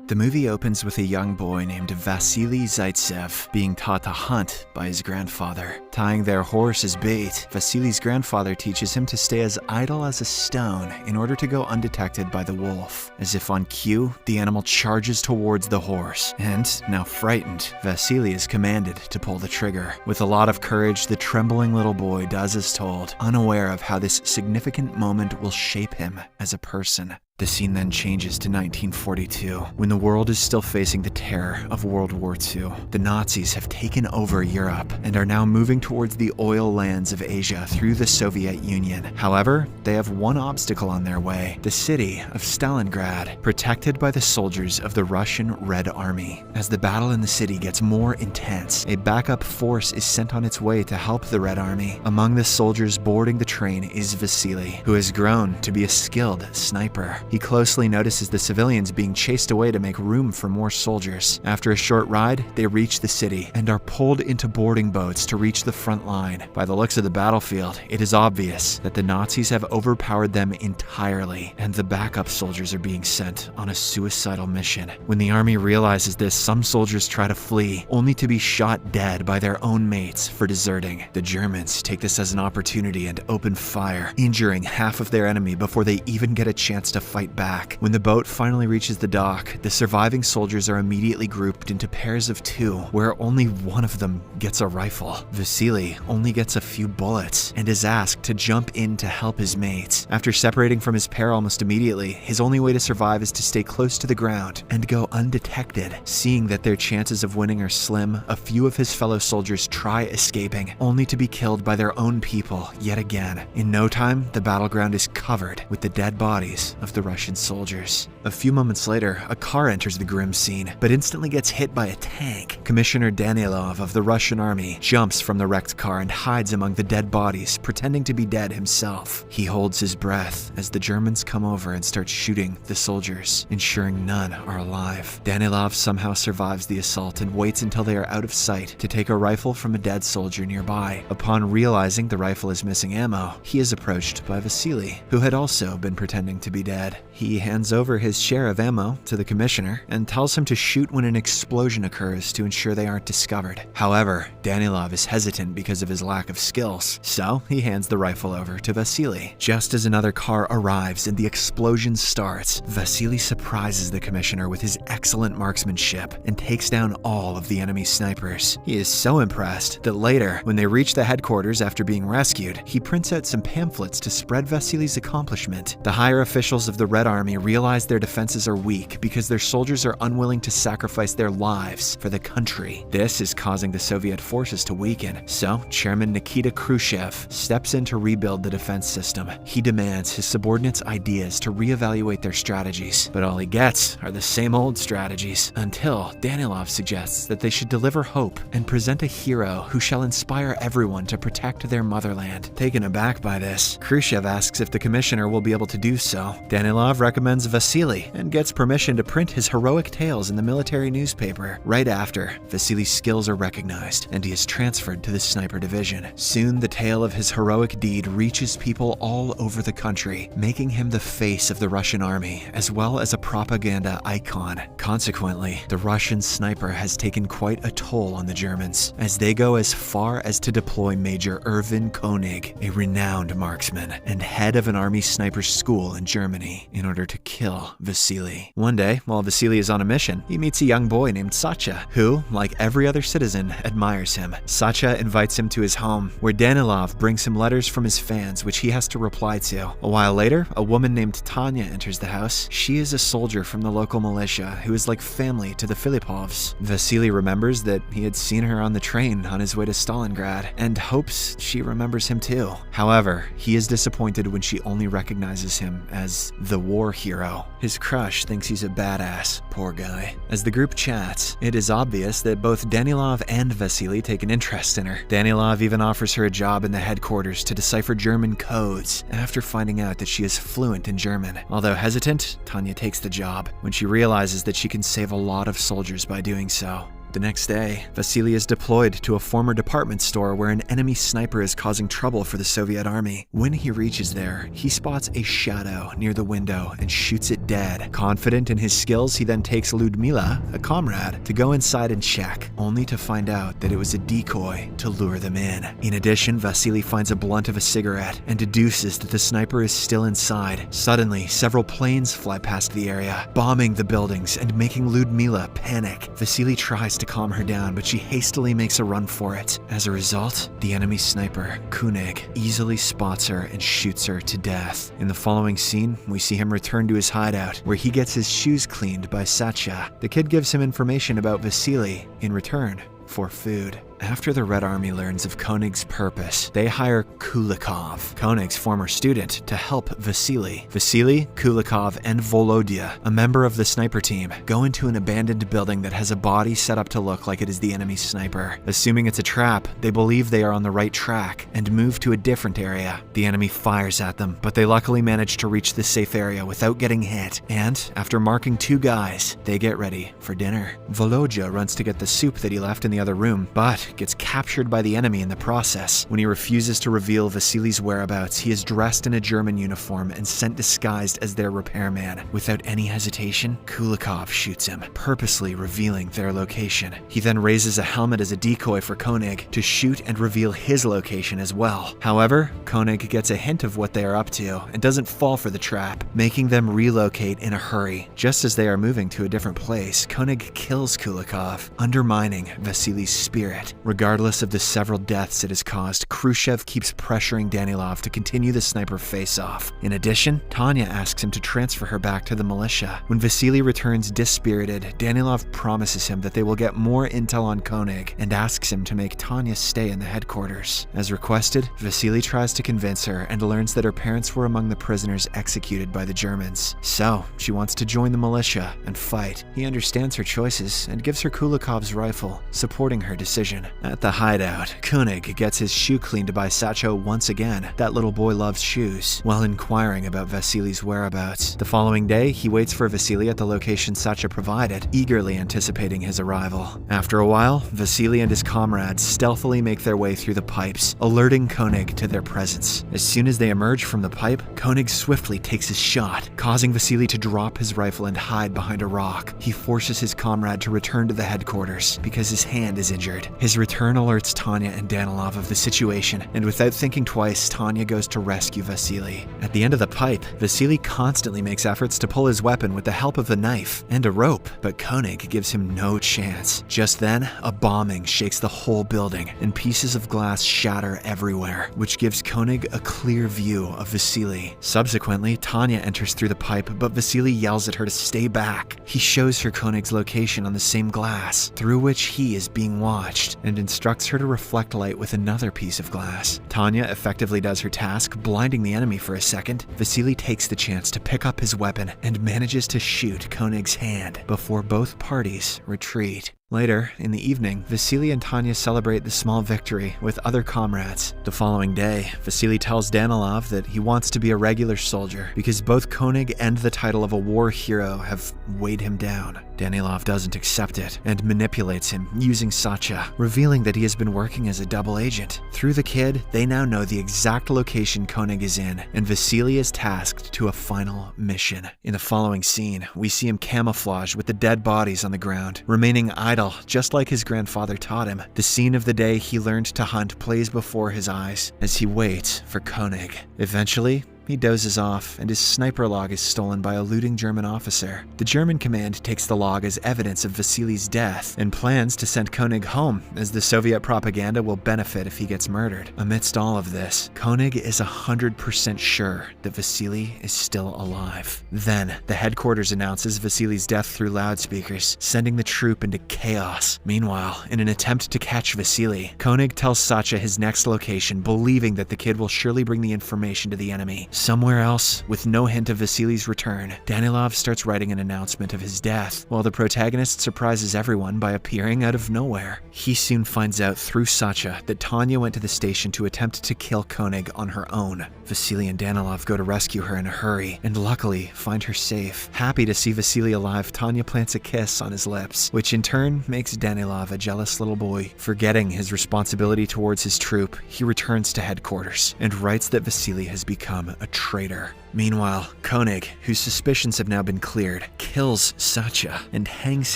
The movie opens with a young boy named Vassili Zaitsev being taught to hunt by his grandfather. Tying their horse as bait, Vassili's grandfather teaches him to stay as idle as a stone in order to go undetected by the wolf. As if on cue, the animal charges towards the horse, and, now frightened, Vassili is commanded to pull the trigger. With a lot of courage, the trembling little boy does as told, unaware of how this significant moment will shape him as a person. The scene then changes to 1942, when the world is still facing the terror of World War II. The Nazis have taken over Europe and are now moving towards the oil lands of Asia through the Soviet Union. However, they have one obstacle on their way: the city of Stalingrad, protected by the soldiers of the Russian Red Army. As the battle in the city gets more intense, a backup force is sent on its way to help the Red Army. Among the soldiers boarding the train is Vassili, who has grown to be a skilled sniper. He closely notices the civilians being chased away to make room for more soldiers. After a short ride, they reach the city and are pulled into boarding boats to reach the front line. By the looks of the battlefield, it is obvious that the Nazis have overpowered them entirely, and the backup soldiers are being sent on a suicidal mission. When the army realizes this, some soldiers try to flee, only to be shot dead by their own mates for deserting. The Germans take this as an opportunity and open fire, injuring half of their enemy before they even get a chance to fight back. When the boat finally reaches the dock, the surviving soldiers are immediately grouped into pairs of two, where only one of them gets a rifle. Vassili only gets a few bullets and is asked to jump in to help his mates. After separating from his pair almost immediately, his only way to survive is to stay close to the ground and go undetected. Seeing that their chances of winning are slim, a few of his fellow soldiers try escaping, only to be killed by their own people yet again. In no time, the battleground is covered with the dead bodies of the Russian soldiers. A few moments later, a car enters the grim scene, but instantly gets hit by a tank. Commissioner Danilov of the Russian army jumps from the wrecked car and hides among the dead bodies, pretending to be dead himself. He holds his breath as the Germans come over and start shooting the soldiers, ensuring none are alive. Danilov somehow survives the assault and waits until they are out of sight to take a rifle from a dead soldier nearby. Upon realizing the rifle is missing ammo, he is approached by Vassili, who had also been pretending to be dead. He hands over his share of ammo to the commissioner and tells him to shoot when an explosion occurs to ensure they aren't discovered. However, Danilov is hesitant because of his lack of skills, so he hands the rifle over to Vassili. Just as another car arrives and the explosion starts, Vassili surprises the commissioner with his excellent marksmanship and takes down all of the enemy snipers. He is so impressed that later, when they reach the headquarters after being rescued, he prints out some pamphlets to spread Vassili's accomplishment. The higher officials of the Red Army realize their defenses are weak because their soldiers are unwilling to sacrifice their lives for the country. This is causing the Soviet forces to weaken, so Chairman Nikita Khrushchev steps in to rebuild the defense system. He demands his subordinates' ideas to reevaluate their strategies, but all he gets are the same old strategies, until Danilov suggests that they should deliver hope and present a hero who shall inspire everyone to protect their motherland. Taken aback by this, Khrushchev asks if the commissioner will be able to do so. Danilov recommends Vassili and gets permission to print his heroic tales in the military newspaper. Right after, Vassili's skills are recognized and he is transferred to the sniper division. Soon, the tale of his heroic deed reaches people all over the country, making him the face of the Russian army as well as a propaganda icon. Consequently, the Russian sniper has taken quite a toll on the Germans, as they go as far as to deploy Major Erwin König, a renowned marksman and head of an army sniper school in Germany, in order to kill Vassili. One day, while Vassili is on a mission, he meets a young boy named Satya, who, like every other citizen, admires him. Satya invites him to his home, where Danilov brings him letters from his fans which he has to reply to. A while later, a woman named Tania enters the house. She is a soldier from the local militia who is like family to the Filipovs. Vassili remembers that he had seen her on the train on his way to Stalingrad, and hopes she remembers him too. However, he is disappointed when she only recognizes him as the war hero. His crush thinks he's a badass, poor guy. As the group chats, it is obvious that both Danilov and Vassili take an interest in her. Danilov even offers her a job in the headquarters to decipher German codes after finding out that she is fluent in German. Although hesitant, Tania takes the job when she realizes that she can save a lot of soldiers by doing so. The next day, Vassili is deployed to a former department store where an enemy sniper is causing trouble for the Soviet army. When he reaches there, he spots a shadow near the window and shoots it dead. Confident in his skills, he then takes Ludmila, a comrade, to go inside and check, only to find out that it was a decoy to lure them in. In addition, Vassili finds a blunt of a cigarette and deduces that the sniper is still inside. Suddenly, several planes fly past the area, bombing the buildings and making Ludmila panic. Vassili tries to calm her down, but she hastily makes a run for it. As a result, the enemy sniper, König, easily spots her and shoots her to death. In the following scene, we see him return to his hideout, where he gets his shoes cleaned by Satya. The kid gives him information about Vassili in return for food. After the Red Army learns of König's purpose, they hire Kulikov, König's former student, to help Vassili. Vassili, Kulikov, and Volodya, a member of the sniper team, go into an abandoned building that has a body set up to look like it is the enemy sniper. Assuming it's a trap, they believe they are on the right track and move to a different area. The enemy fires at them, but they luckily manage to reach the safe area without getting hit. And after marking 2 guys, they get ready for dinner. Volodya runs to get the soup that he left in the other room, but gets captured by the enemy in the process. When he refuses to reveal Vassili's whereabouts, he is dressed in a German uniform and sent disguised as their repairman. Without any hesitation, Kulikov shoots him, purposely revealing their location. He then raises a helmet as a decoy for König to shoot and reveal his location as well. However, König gets a hint of what they are up to and doesn't fall for the trap, making them relocate in a hurry. Just as they are moving to a different place, König kills Kulikov, undermining Vassili's spirit. Regardless of the several deaths it has caused, Khrushchev keeps pressuring Danilov to continue the sniper face-off. In addition, Tania asks him to transfer her back to the militia. When Vassili returns dispirited, Danilov promises him that they will get more intel on König and asks him to make Tania stay in the headquarters. As requested, Vassili tries to convince her and learns that her parents were among the prisoners executed by the Germans. So, she wants to join the militia and fight. He understands her choices and gives her Kulikov's rifle, supporting her decision. At the hideout, König gets his shoe cleaned by Satcho once again. That little boy loves shoes, while inquiring about Vassili's whereabouts. The following day, he waits for Vassili at the location Satcha provided, eagerly anticipating his arrival. After a while, Vassili and his comrades stealthily make their way through the pipes, alerting König to their presence. As soon as they emerge from the pipe, König swiftly takes his shot, causing Vassili to drop his rifle and hide behind a rock. He forces his comrade to return to the headquarters because his hand is injured. His return alerts Tania and Danilov of the situation, and without thinking twice, Tania goes to rescue Vassili. At the end of the pipe, Vassili constantly makes efforts to pull his weapon with the help of a knife and a rope, but König gives him no chance. Just then, a bombing shakes the whole building, and pieces of glass shatter everywhere, which gives König a clear view of Vassili. Subsequently, Tania enters through the pipe, but Vassili yells at her to stay back. He shows her König's location on the same glass, through which he is being watched, and instructs her to reflect light with another piece of glass. Tania effectively does her task, blinding the enemy for a second. Vassili takes the chance to pick up his weapon and manages to shoot König's hand before both parties retreat. Later, in the evening, Vassili and Tania celebrate the small victory with other comrades. The following day, Vassili tells Danilov that he wants to be a regular soldier because both König and the title of a war hero have weighed him down. Danilov doesn't accept it and manipulates him using Satya, revealing that he has been working as a double agent. Through the kid, they now know the exact location König is in, and Vassili is tasked to a final mission. In the following scene, we see him camouflaged with the dead bodies on the ground, remaining idle just like his grandfather taught him. The scene of the day he learned to hunt plays before his eyes as he waits for König. Eventually, he dozes off, and his sniper log is stolen by a looting German officer. The German command takes the log as evidence of Vassili's death and plans to send König home, as the Soviet propaganda will benefit if he gets murdered. Amidst all of this, König is 100% sure that Vassili is still alive. Then, the headquarters announces Vassili's death through loudspeakers, sending the troop into chaos. Meanwhile, in an attempt to catch Vassili, König tells Satya his next location, believing that the kid will surely bring the information to the enemy. Somewhere else, with no hint of Vassili's return, Danilov starts writing an announcement of his death, while the protagonist surprises everyone by appearing out of nowhere. He soon finds out through Satya that Tania went to the station to attempt to kill König on her own. Vassili and Danilov go to rescue her in a hurry, and luckily find her safe. Happy to see Vassili alive, Tania plants a kiss on his lips, which in turn makes Danilov a jealous little boy. Forgetting his responsibility towards his troop, he returns to headquarters and writes that Vassili has become a traitor. Meanwhile, König, whose suspicions have now been cleared, kills Satya and hangs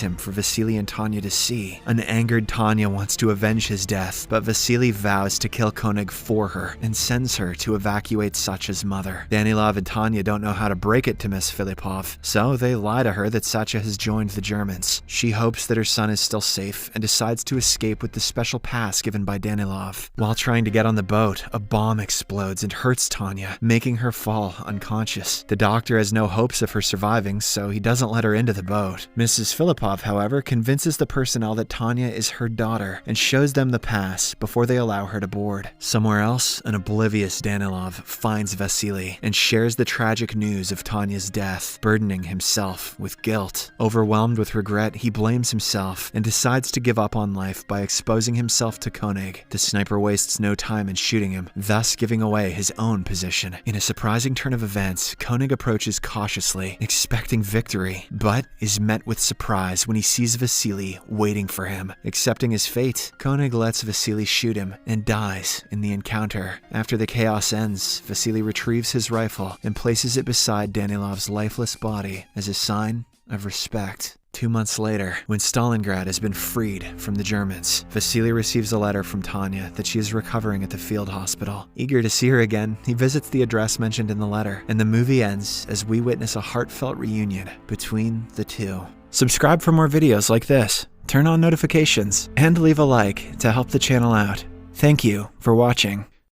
him for Vassili and Tania to see. An angered Tania wants to avenge his death, but Vassili vows to kill König for her and sends her to evacuate Satya's mother. Danilov and Tania don't know how to break it to Miss Filipov, so they lie to her that Satya has joined the Germans. She hopes that her son is still safe and decides to escape with the special pass given by Danilov. While trying to get on the boat, a bomb explodes and hurts Tania, making her fall unconscious. The doctor has no hopes of her surviving, so he doesn't let her into the boat. Mrs. Filipov, however, convinces the personnel that Tania is her daughter and shows them the pass before they allow her to board. Somewhere else, an oblivious Danilov finds Vassili and shares the tragic news of Tania's death, burdening himself with guilt. Overwhelmed with regret, he blames himself and decides to give up on life by exposing himself to König. The sniper wastes no time in shooting him, thus giving away his own position. In a surprising turn of events, König approaches cautiously, expecting victory, but is met with surprise when he sees Vassili waiting for him. Accepting his fate, König lets Vassili shoot him and dies in the encounter. After the chaos ends, Vassili retrieves his rifle and places it beside Danilov's lifeless body as a sign of respect. 2 months later, when Stalingrad has been freed from the Germans, Vassili receives a letter from Tania that she is recovering at the field hospital. Eager to see her again, he visits the address mentioned in the letter, and the movie ends as we witness a heartfelt reunion between the two. Subscribe for more videos like this, turn on notifications, and leave a like to help the channel out. Thank you for watching.